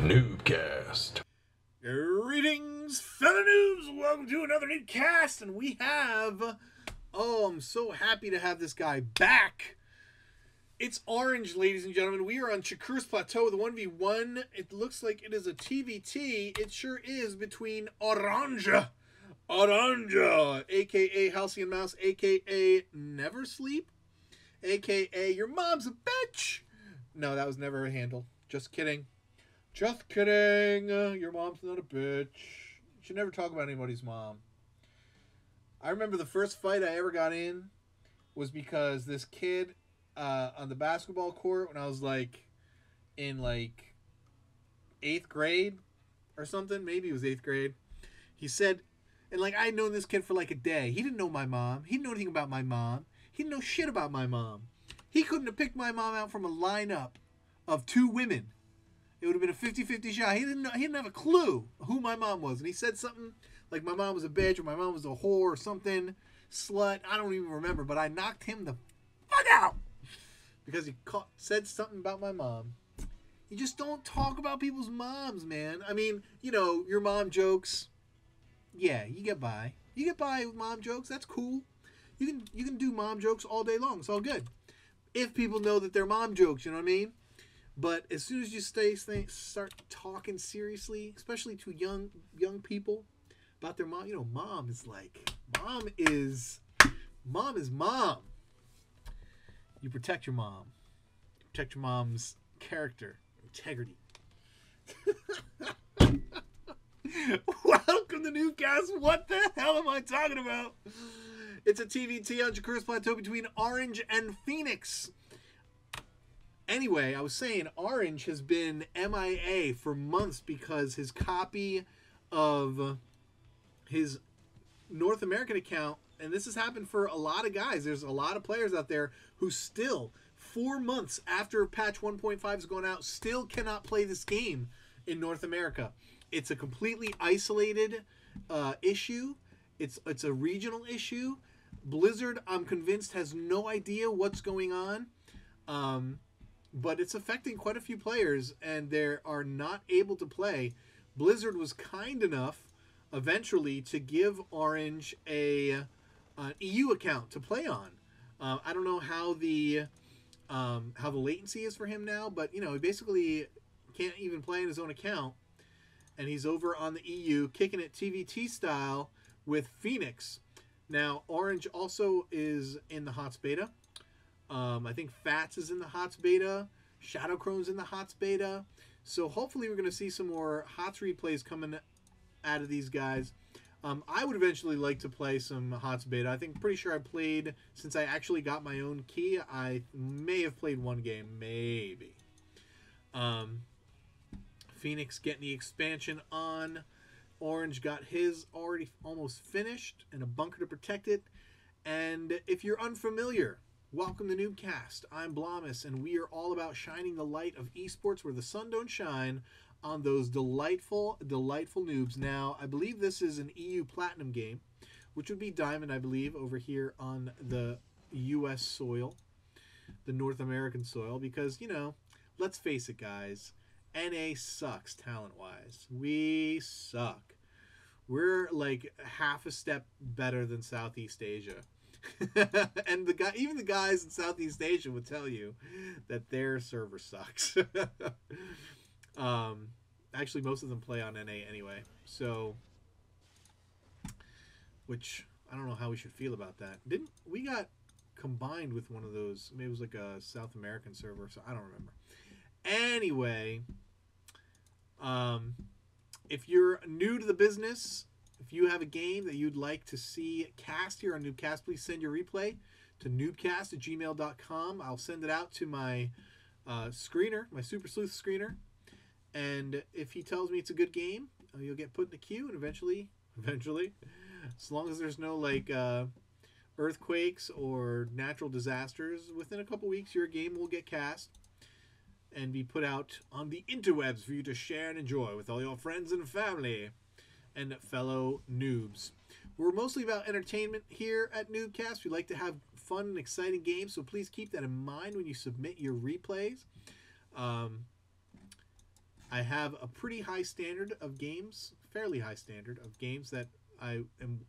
NuubCast. Greetings, fellow noobs! Welcome to another NuubCast, and we have... Oh, I'm so happy to have this guy back. It's Orange, ladies and gentlemen. We are on Shakur's Plateau with a 1v1. It looks like it is a TvT. It sure is between Orange, a.k.a. Halcyon Mouse, a.k.a. Never Sleep, a.k.a. Your Mom's a Bitch. No, that was never a handle. Just kidding. Just kidding. Your mom's not a bitch. You should never talk about anybody's mom. I remember the first fight I ever got in was because this kid on the basketball court when I was in 8th grade or something. Maybe it was 8th grade. He said, and I had known this kid for a day. He didn't know my mom. He didn't know anything about my mom. He didn't know shit about my mom. He couldn't have picked my mom out from a lineup of 2 women. It would have been a 50-50 shot. He didn't have a clue who my mom was. And he said something like my mom was a bitch or my mom was a whore or something. Slut. I don't even remember. But I knocked him the fuck out. Because he said something about my mom. You just don't talk about people's moms, man. I mean, your mom jokes. Yeah, you get by. You get by with mom jokes. That's cool. You can do mom jokes all day long. It's all good. If people know that they're mom jokes, you know what I mean? But as soon as you start talking seriously, especially to young people about their mom, mom is mom. You protect your mom. You protect your mom's character, integrity. Welcome to NuubCast. What the hell am I talking about? It's a TvT on Shakur's Plateau between Orange and Phoenix. Anyway, I was saying Orange has been MIA for months because his copy of his North American account, and this has happened for a lot of guys. There's a lot of players out there who still, 4 months after patch 1.5 has gone out, still cannot play this game in North America. It's a completely isolated issue. It's a regional issue. Blizzard, I'm convinced, has no idea what's going on. But it's affecting quite a few players, and they are not able to play. Blizzard was kind enough, eventually, to give Orange an EU account to play on. I don't know how the latency is for him now, but he basically can't even play in his own account, and he's over on the EU, kicking it TvT style with Phoenix. Now, Orange also is in the HOTS beta. I think Fats is in the HOTS beta. Shadow Chrome's in the HOTS beta. So hopefully we're going to see some more HOTS replays coming out of these guys. I would eventually like to play some HOTS beta. I think pretty sure I played, since I actually got my own key, I may have played one game. Maybe. Phoenix getting the expansion on. Orange got his already almost finished and a bunker to protect it. And if you're unfamiliar, welcome to NuubCast. I'm Blamis, and we are all about shining the light of esports where the sun don't shine on those delightful, delightful noobs. Now, I believe this is an EU Platinum game, which would be Diamond, I believe, over here on the US soil, the North American soil, because, let's face it, guys, NA sucks talent-wise. We suck. We're half a step better than Southeast Asia. And even the guys in Southeast Asia would tell you that their server sucks. Actually, most of them play on NA anyway. So, which I don't know how we should feel about that. We got combined with one of those? Maybe it was a South American server. So I don't remember. Anyway, if you're new to the business, if you have a game that you'd like to see cast here on NuubCast, please send your replay to noobcast@gmail.com. I'll send it out to my screener, my Super Sleuth screener. And if he tells me it's a good game, you'll get put in the queue, and eventually, as long as there's no earthquakes or natural disasters, within a couple weeks your game will get cast and be put out on the interwebs for you to share and enjoy with all your friends and family and fellow noobs. We're mostly about entertainment here at NuubCast. We like to have fun and exciting games, so please keep that in mind when you submit your replays. I have a pretty high standard of games, fairly high standard of games that I am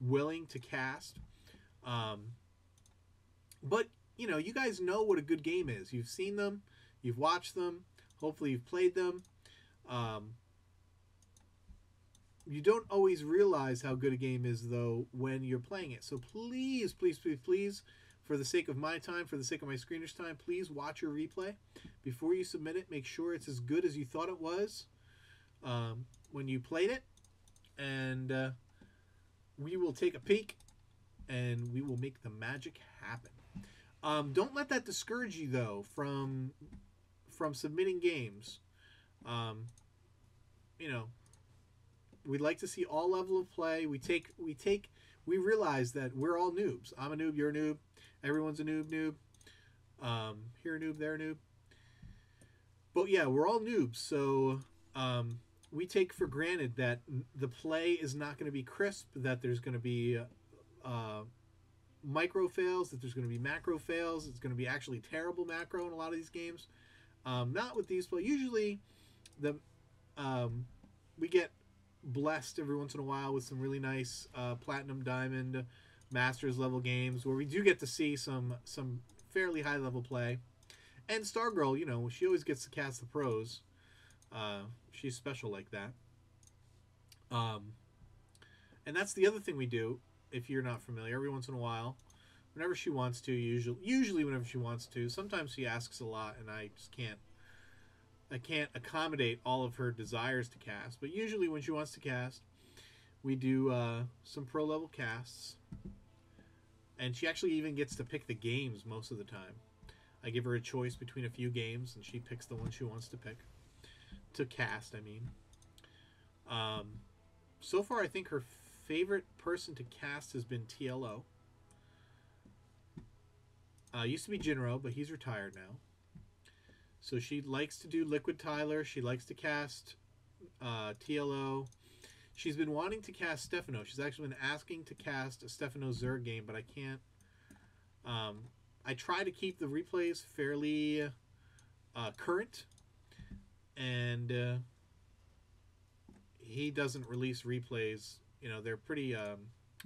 willing to cast. But, you know, you guys know what a good game is. You've seen them. You've watched them. Hopefully you've played them. You don't always realize how good a game is, though, when you're playing it. So please, please, please, please, for the sake of my time, for the sake of my screener's time, please watch your replay. Before you submit it, make sure it's as good as you thought it was when you played it. And we will take a peek, and we will make the magic happen. Don't let that discourage you, though, from submitting games. You know, we'd like to see all level of play. We realize that we're all noobs. I'm a noob, you're a noob, everyone's a noob. Here a noob, there a noob. But yeah, we're all noobs, so we take for granted that the play is not going to be crisp, that there's going to be micro fails, that there's going to be macro fails. It's going to be actually terrible macro in a lot of these games. Not with these play. Usually, we get blessed every once in a while with some really nice platinum, diamond, masters level games where we do get to see some fairly high level play. And Stargirl, you know, she always gets to cast the pros. She's special like that. And that's the other thing we do. If you're not familiar, every once in a while, whenever she wants to, usually whenever she wants to. Sometimes she asks a lot, and I just can't accommodate all of her desires to cast. But usually when she wants to cast, we do some pro level casts, and she actually even gets to pick the games most of the time. I give her a choice between a few games, and she picks the one she wants to pick to cast. I mean, so far I think her favorite person to cast has been TLO. Used to be Jinro, but he's retired now. So she likes to do Liquid Tyler. She likes to cast TLO. She's been wanting to cast Stefano. She's actually been asking to cast a Stefano Zerg game, but I can't. I try to keep the replays fairly current, and he doesn't release replays. You know, they're pretty,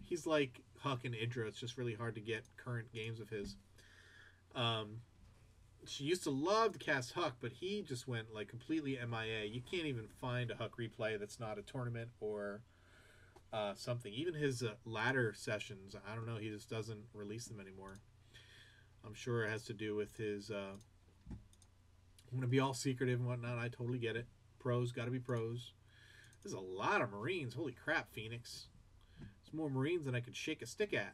he's like Huck and Idra. It's just really hard to get current games of his. She used to love to cast Huck, but he just went like completely MIA. You can't even find a Huck replay that's not a tournament or something. Even his ladder sessions, I don't know, he just doesn't release them anymore. I'm sure it has to do with his, I'm going to be all secretive and whatnot. I totally get it. Pros, got to be pros. There's a lot of Marines. Holy crap, Phoenix. There's more Marines than I could shake a stick at.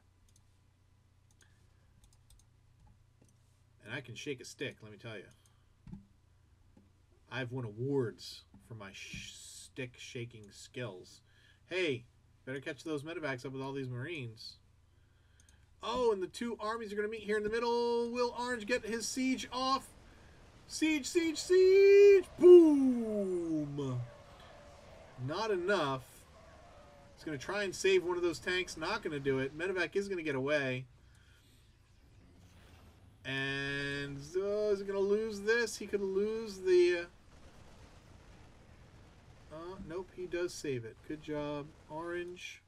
And I can shake a stick, let me tell you. I've won awards for my stick shaking skills. Hey, better catch those medevacs up with all these Marines. Oh, and the two armies are going to meet here in the middle. Will Orange get his siege off? Siege, siege, siege! Boom! Not enough. He's going to try and save one of those tanks. Not going to do it. Medevac is going to get away. And is he going to lose this? He could lose the... nope, he does save it. Good job. Orange.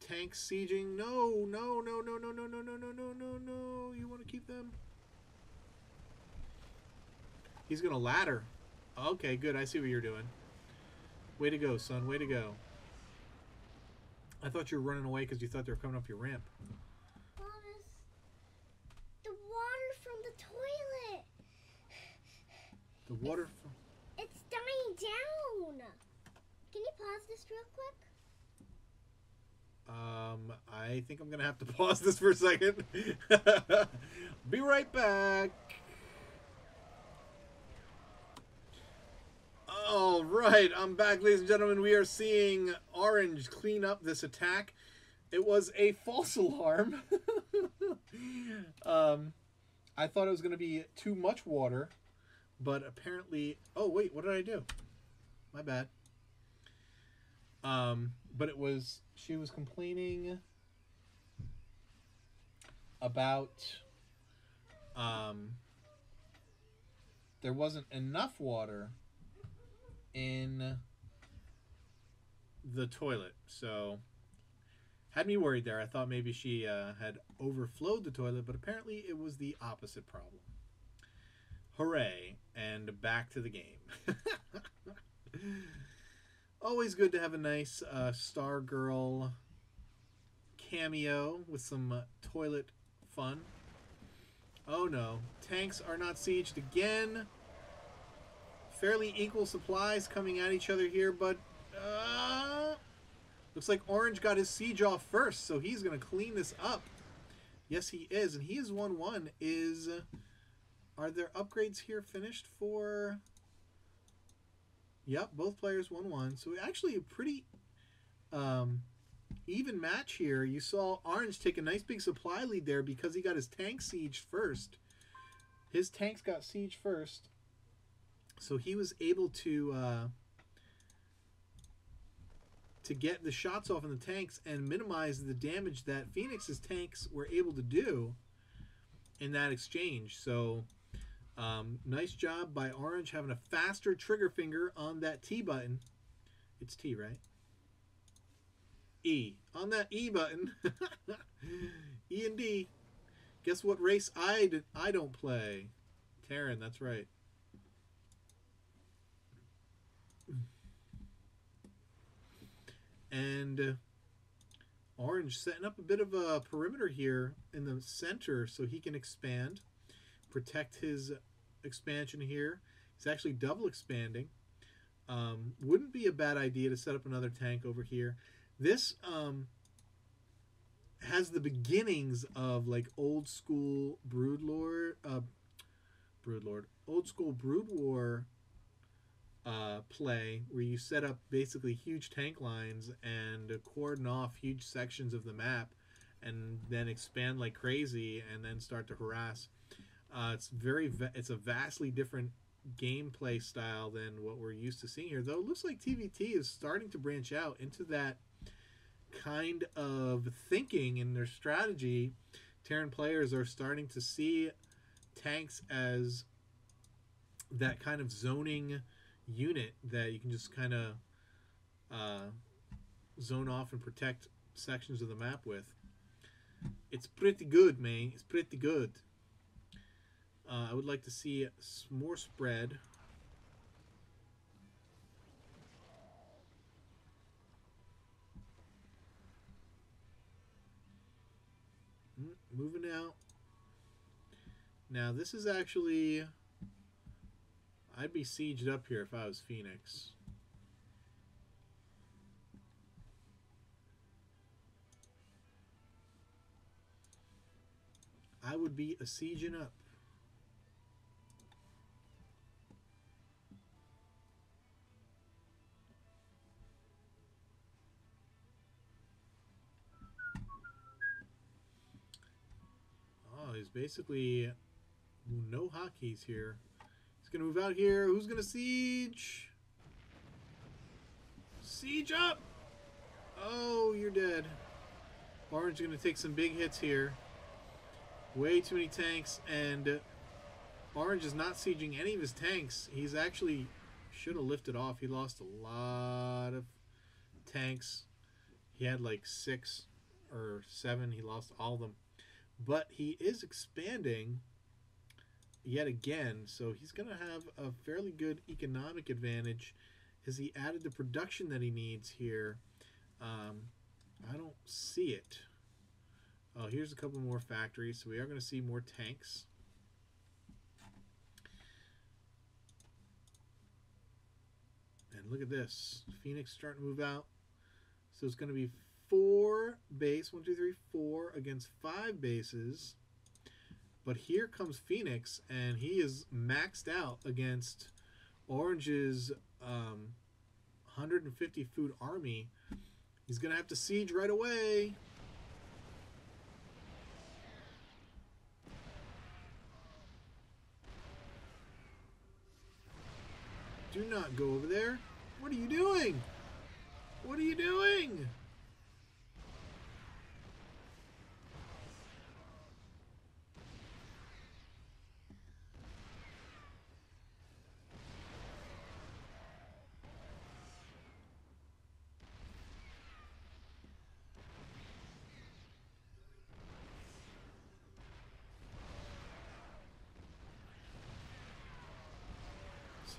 Tank sieging. No, no, no, no, no, no, no, no, no, no, no, no. You want to keep them? He's going to ladder. Okay, good. I see what you're doing. Way to go, son. Way to go. I thought you were running away because you thought they were coming up your ramp. The water from the toilet. The water from... It's dying down. Can you pause this real quick? I think I'm going to have to pause this for a second. Be right back. All right, I'm back, ladies and gentlemen. We are seeing Orange clean up this attack. It was a false alarm. I thought it was going to be too much water, but apparently... Oh, wait, what did I do? My bad. But it was... She was complaining about... there wasn't enough water in the toilet. So, had me worried there. I thought maybe she had overflowed the toilet, but apparently it was the opposite problem. Hooray, and back to the game. Always good to have a nice Stargirl cameo with some toilet fun. Oh no, tanks are not sieged again. Fairly equal supplies coming at each other here, but looks like Orange got his siege off first, so he's going to clean this up. Yes, he is, and he is 1-1. Are there upgrades here finished for... Yep, both players 1-1. So actually a pretty even match here. You saw Orange take a nice big supply lead there because he got his tank sieged first. His tanks got sieged first. So he was able to get the shots off in the tanks and minimize the damage that Phoenix's tanks were able to do in that exchange. So nice job by Orange having a faster trigger finger on that T button. It's T, right? E. On that E button. E and D. Guess what race I don't play? Terran, that's right. And Orange setting up a bit of a perimeter here in the center so he can expand. Protect his expansion here. He's actually double expanding. Wouldn't be a bad idea to set up another tank over here. This has the beginnings of like old school Brood War play, where you set up basically huge tank lines and cordon off huge sections of the map, and then expand like crazy, and then start to harass. It's a vastly different gameplay style than what we're used to seeing here. Though it looks like TvT is starting to branch out into that kind of thinking in their strategy. Terran players are starting to see tanks as that kind of zoning unit that you can just kind of zone off and protect sections of the map with. It's pretty good, man. It's pretty good. I would like to see more spread. Moving out. Now this is actually... I'd be sieged up here if I was Phoenix. I would be a sieging up. Oh, he's basically no hotkeys here. He's going to move out here. Who's going to siege? Siege up! Oh, you're dead. Orange is going to take some big hits here. Way too many tanks, and Orange is not sieging any of his tanks. He's actually should have lifted off. He lost a lot of tanks. He had like 6 or 7. He lost all of them. But he is expanding yet again, so he's going to have a fairly good economic advantage as he added the production that he needs here. I don't see it. Oh, here's a couple more factories, so we are going to see more tanks. And look at this. Phoenix starting to move out. So it's going to be 4 base, 1, 2, 3, 4 against 5 bases. But here comes Phoenix, and he is maxed out against Orange's 150 food army. He's going to have to siege right away. Do not go over there. What are you doing? What are you doing?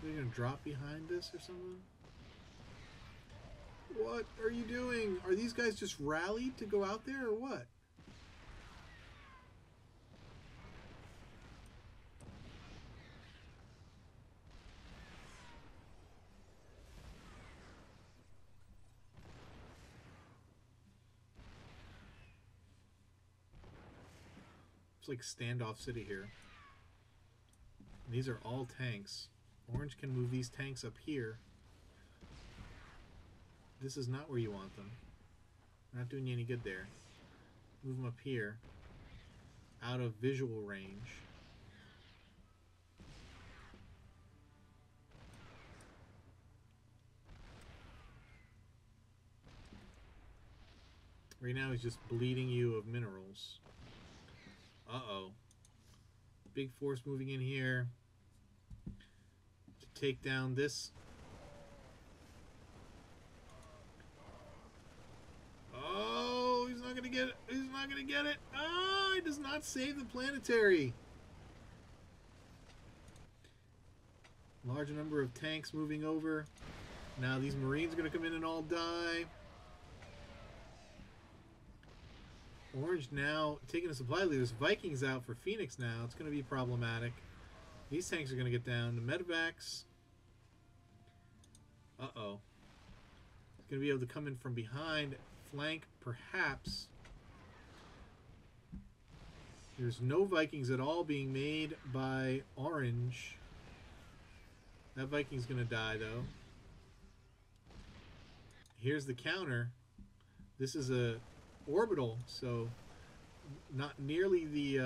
Are they gonna drop behind this or something? What are you doing? Are these guys just rallied to go out there or what? It's like standoff city here. These are all tanks. Orange can move these tanks up here. This is not where you want them. They're not doing you any good there. Move them up here. Out of visual range. Right now he's just bleeding you of minerals. Uh-oh. Big force moving in here to take down this. Oh, he's not going to get it. He's not going to get it. Oh, he does not save the planetary. Large number of tanks moving over. Now these Marines are going to come in and all die. Orange now taking a supply lead. There's Vikings out for Phoenix now. It's going to be problematic. These tanks are going to get down. The medevacs. Uh-oh. It's going to be able to come in from behind. Flank, perhaps. There's no Vikings at all being made by Orange. That Viking's going to die, though. Here's the counter. This is a orbital, so not nearly the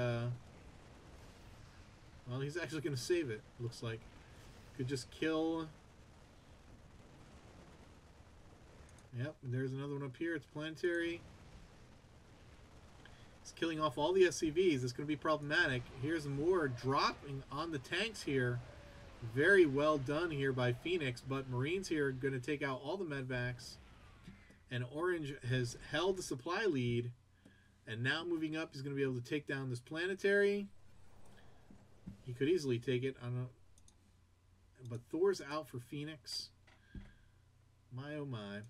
well, he's actually going to save it, looks like. Could just kill. Yep, there's another one up here. It's planetary. It's killing off all the SCVs. It's going to be problematic. Here's more dropping on the tanks here. Very well done here by Phoenix, but Marines here are going to take out all the medvacs. And Orange has held the supply lead. And now moving up, he's going to be able to take down this planetary. He could easily take it. But Thor's out for Phoenix. My oh my.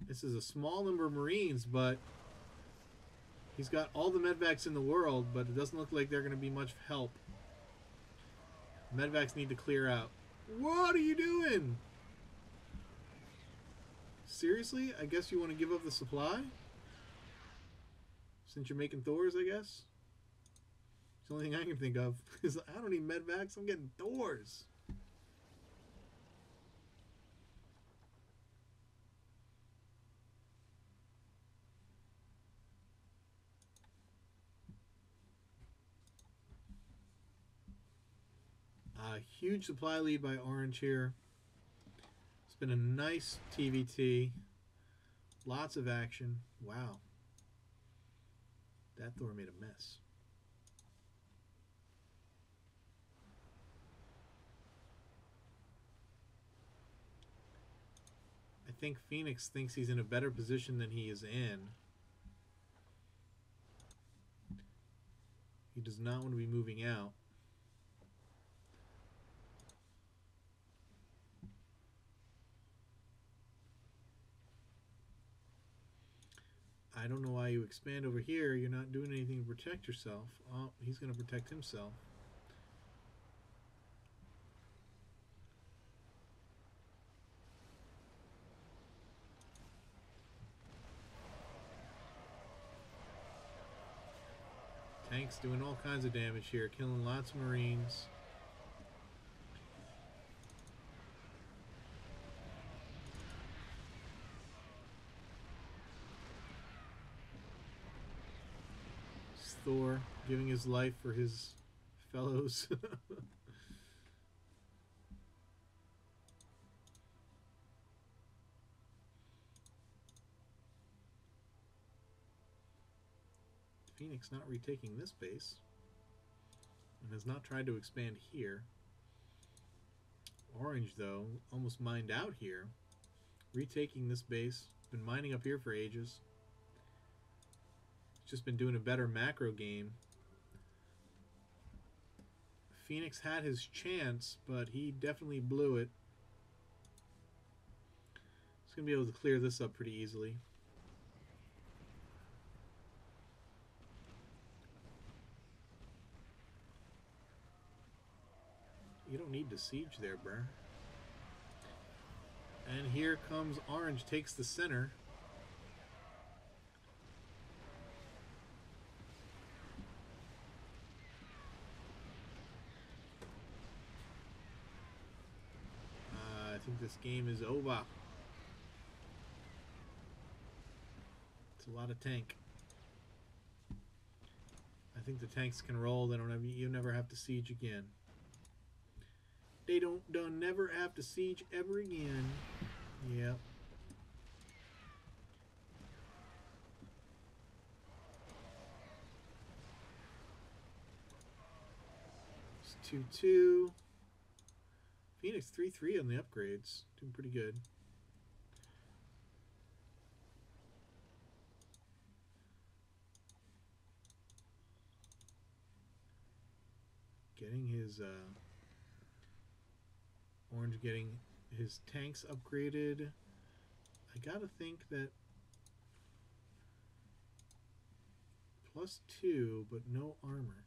This is a small number of Marines, but he's got all the medvacs in the world, but it doesn't look like they're going to be much help. Medvacs need to clear out. What are you doing? Seriously? I guess you want to give up the supply? Since you're making Thors, I guess? It's the only thing I can think of. Is I don't need medvacs, I'm getting Thors. Huge supply lead by Orange here. It's been a nice TvT. Lots of action. Wow. That Thor made a mess. I think Phoenix thinks he's in a better position than he is in. He does not want to be moving out. I don't know why you expand over here. You're not doing anything to protect yourself. Oh, he's going to protect himself. Tanks doing all kinds of damage here, killing lots of Marines. Thor giving his life for his fellows. Phoenix not retaking this base and has not tried to expand here. Orange, though, almost mined out here. Retaking this base. Been mining up here for ages. Just been doing a better macro game. Phoenix had his chance, but he definitely blew it. He's going to be able to clear this up pretty easily. You don't need to siege there, bruh. And here comes Orange, takes the center. I think this game is over. It's a lot of tank. I think the tanks can roll. They don't have, you never have to siege again. They don't never have to siege ever again. Yep. It's 2-2. Phoenix 3-3 on the upgrades. Doing pretty good. Getting his Orange getting his tanks upgraded. I gotta think that +2, but no armor.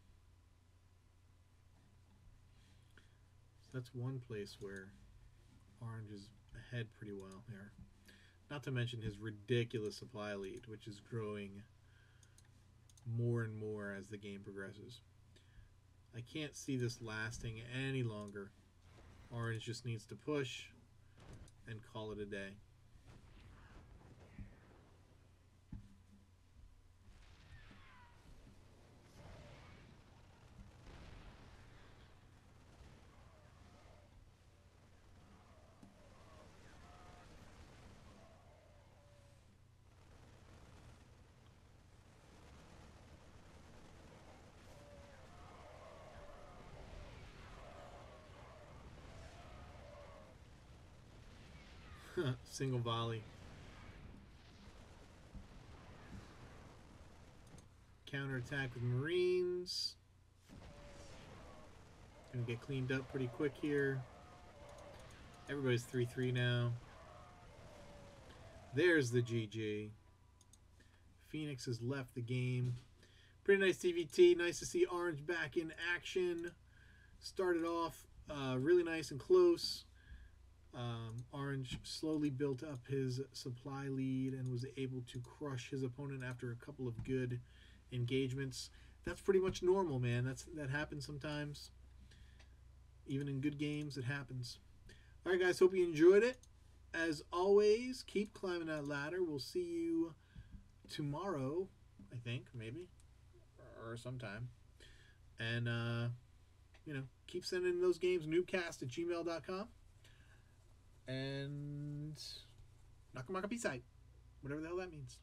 So that's one place where Orange is ahead pretty well there. Not to mention his ridiculous supply lead, which is growing more and more as the game progresses. I can't see this lasting any longer. Orange just needs to push and call it a day. Single volley. Counterattack with Marines. Gonna get cleaned up pretty quick here. Everybody's 3-3 now. There's the GG. Phoenix has left the game. Pretty nice TvT. Nice to see Orange back in action. Started off really nice and close. Orange slowly built up his supply lead and was able to crush his opponent after a couple of good engagements. That's pretty much normal, man. That happens sometimes. Even in good games, it happens. All right, guys. Hope you enjoyed it. As always, keep climbing that ladder. We'll see you tomorrow, I think, maybe, or sometime. And, you know, keep sending in those games, NuubCast@gmail.com. And Nakamaka Peace out. Whatever the hell that means.